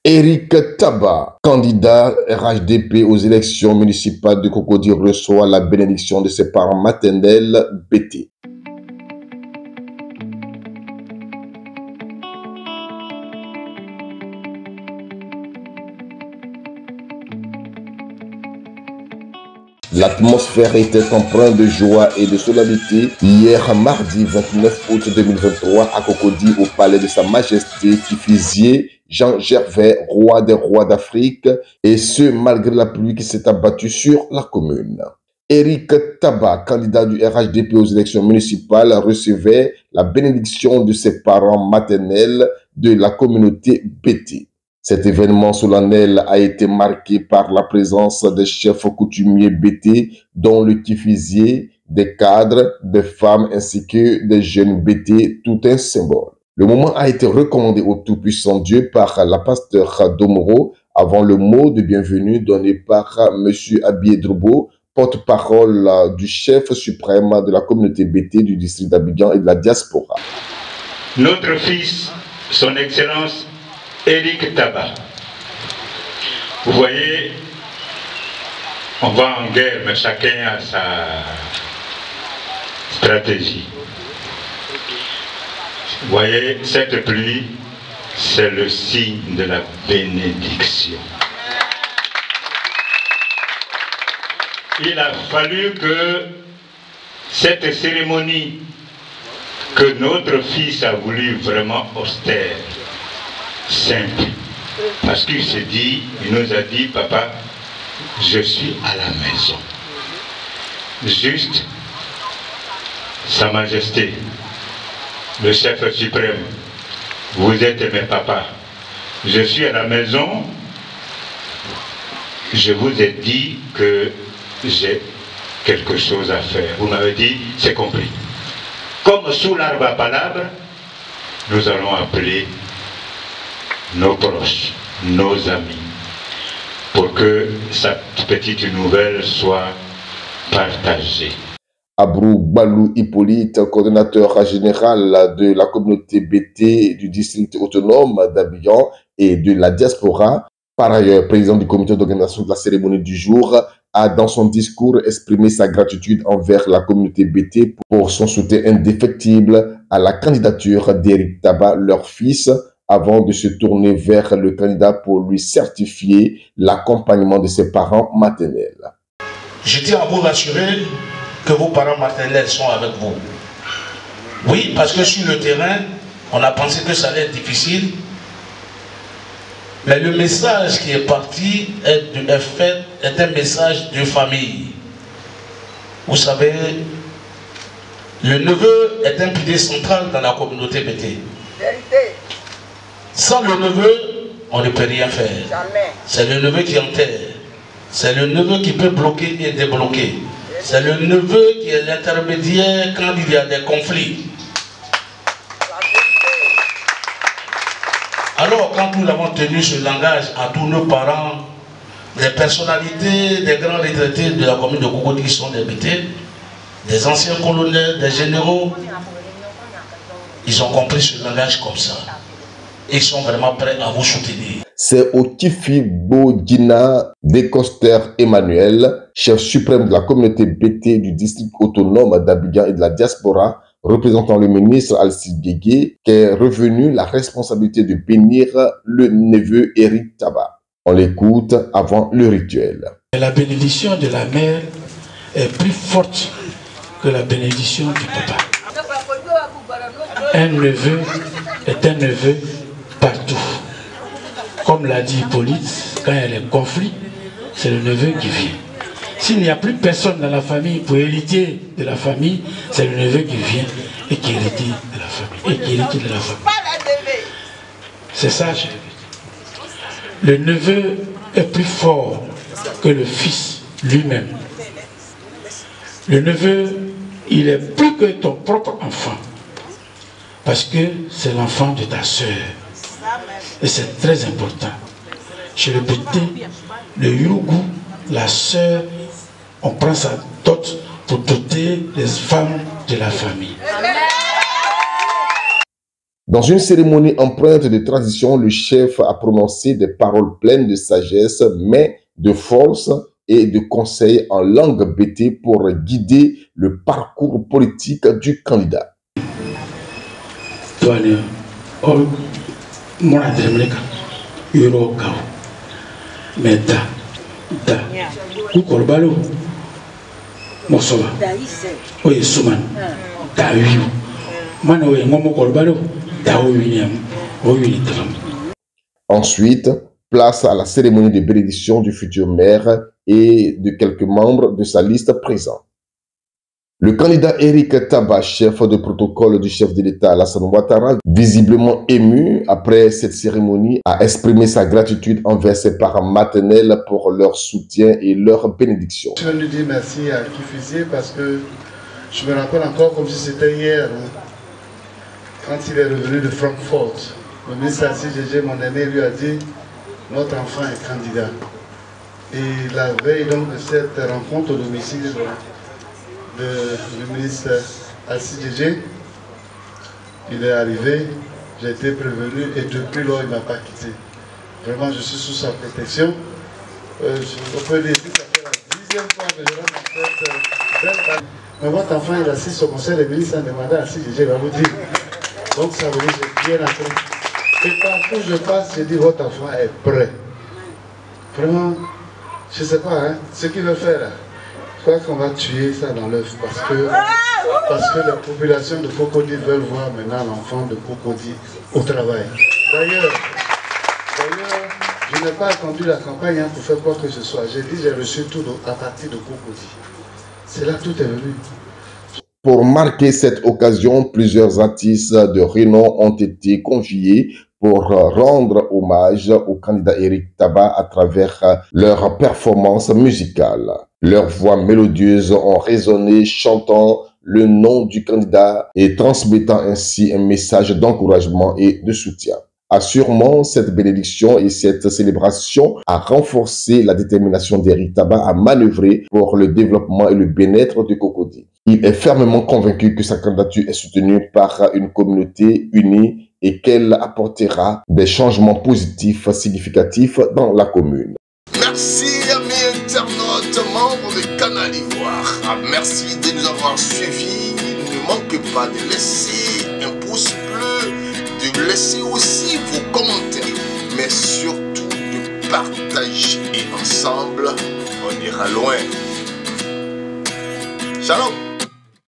Eric Taba, candidat RHDP aux élections municipales de Cocody, reçoit la bénédiction de ses parents maternels BT. L'atmosphère était empreinte de joie et de solennité hier mardi 29 août 2023 à Cocody au palais de Sa Majesté Kifisier Jean Gervais, roi des rois d'Afrique, et ce malgré la pluie qui s'est abattue sur la commune. Eric Taba, candidat du RHDP aux élections municipales, recevait la bénédiction de ses parents maternels de la communauté BT. Cet événement solennel a été marqué par la présence des chefs coutumiers BT, dont le Kifisier, des cadres, des femmes ainsi que des jeunes BT, tout un symbole. Le moment a été recommandé au Tout-Puissant Dieu par la pasteur Domoro avant le mot de bienvenue donné par M. Abiy Drobo, porte-parole du chef suprême de la communauté BT du district d'Abidjan et de la diaspora. Notre fils, son Excellence Eric Taba. Vous voyez, on va en guerre, mais chacun a sa stratégie. Vous voyez, cette pluie, c'est le signe de la bénédiction. Il a fallu que cette cérémonie que notre fils a voulu vraiment austère, simple, parce qu'il s'est dit, il nous a dit, papa, je suis à la maison. Juste, Sa Majesté, le chef suprême, vous êtes mes papas. Je suis à la maison, je vous ai dit que j'ai quelque chose à faire. Vous m'avez dit, c'est compris. Comme sous l'arbre à palabre, nous allons appeler nos proches, nos amis, pour que cette petite nouvelle soit partagée. Abrou Balou Hippolyte, coordonnateur général de la communauté BT du district autonome d'Abidjan et de la diaspora, par ailleurs président du comité d'organisation de la cérémonie du jour, a dans son discours exprimé sa gratitude envers la communauté BT pour son soutien indéfectible à la candidature d'Eric Taba, leur fils, avant de se tourner vers le candidat pour lui certifier l'accompagnement de ses parents maternels. Je tiens à vous rassurer que vos parents maternels sont avec vous. Oui, parce que sur le terrain, on a pensé que ça allait être difficile. Mais le message qui est parti est un message de famille. Vous savez, le neveu est un pilier central dans la communauté BT. Sans le neveu, on ne peut rien faire. C'est le neveu qui enterre. C'est le neveu qui peut bloquer et débloquer. C'est le neveu qui est l'intermédiaire quand il y a des conflits. Alors, quand nous avons tenu ce langage à tous nos parents, des personnalités, des grands retraités de la commune de Cocody qui sont des BT, des anciens colonels, des généraux, ils ont compris ce langage comme ça. Ils sont vraiment prêts à vous soutenir. C'est au Kifi Bodina Decoster Emmanuel, chef suprême de la communauté BT du district autonome d'Abidjan et de la diaspora, représentant le ministre Alcide Guégué, qu'est revenue la responsabilité de bénir le neveu Eric Taba. On l'écoute avant le rituel. La bénédiction de la mère est plus forte que la bénédiction du papa. Un neveu est un neveu partout. Comme l'a dit Hippolyte, quand il y a les conflits, c'est le neveu qui vient. S'il n'y a plus personne dans la famille pour hériter de la famille, c'est le neveu qui vient et qui hérite de la famille. C'est ça, je le neveu est plus fort que le fils lui-même. Le neveu, il est plus que ton propre enfant. Parce que c'est l'enfant de ta sœur. Et c'est très important. Chez le BT, le Yougou, la sœur, on prend sa dot pour doter les femmes de la famille. Dans une cérémonie empreinte de tradition, le chef a prononcé des paroles pleines de sagesse, mais de force et de conseils en langue bété pour guider le parcours politique du candidat. Ensuite, place à la cérémonie de bénédiction du futur maire et de quelques membres de sa liste présents. Le candidat Eric Taba, chef de protocole du chef de l'État Alassane Ouattara, visiblement ému après cette cérémonie, a exprimé sa gratitude envers ses parents maternels pour leur soutien et leur bénédiction. Je veux lui dire merci à Kifusier parce que je me rappelle encore comme si c'était hier, quand il est revenu de Francfort. Le ministre Assis Gégé, mon aîné, lui a dit « Notre enfant est candidat ». Et la veille donc de cette rencontre au domicile du ministre Assis Gégé, il est arrivé, j'ai été prévenu et depuis lors il ne m'a pas quitté. Vraiment, je suis sous sa protection. On peut dire que ça fait la 10e fois que je rends cette belle famille. Mais votre enfant il assiste au conseil des ministres en demandant à Assis Gégé, il va vous dire. Donc ça veut dire que j'ai bien appris. Et partout où je passe, je dis votre enfant est prêt. Vraiment, je ne sais pas, hein, ce qu'il veut faire là. Je crois qu'on va tuer ça dans l'œuf parce que la population de Cocody veulent voir maintenant l'enfant de Cocody au travail. D'ailleurs, je n'ai pas attendu la campagne pour faire quoi que ce soit. J'ai dit j'ai reçu tout à partir de Cocody. C'est là que tout est venu. Pour marquer cette occasion, plusieurs artistes de renom ont été conviés pour rendre hommage au candidat Eric Taba à travers leur performance musicale. Leurs voix mélodieuses ont résonné, chantant le nom du candidat et transmettant ainsi un message d'encouragement et de soutien. Assurément, cette bénédiction et cette célébration a renforcé la détermination d'Eric Taba à manœuvrer pour le développement et le bien-être de Cocody. Il est fermement convaincu que sa candidature est soutenue par une communauté unie et qu'elle apportera des changements positifs significatifs dans la commune. Merci amis internautes, membres de Canal Ivoire. Merci de nous avoir suivis. Ne manquez pas de laisser un pouce bleu, de laisser aussi vos commentaires, mais surtout de partager. Et ensemble, on ira loin. Shalom.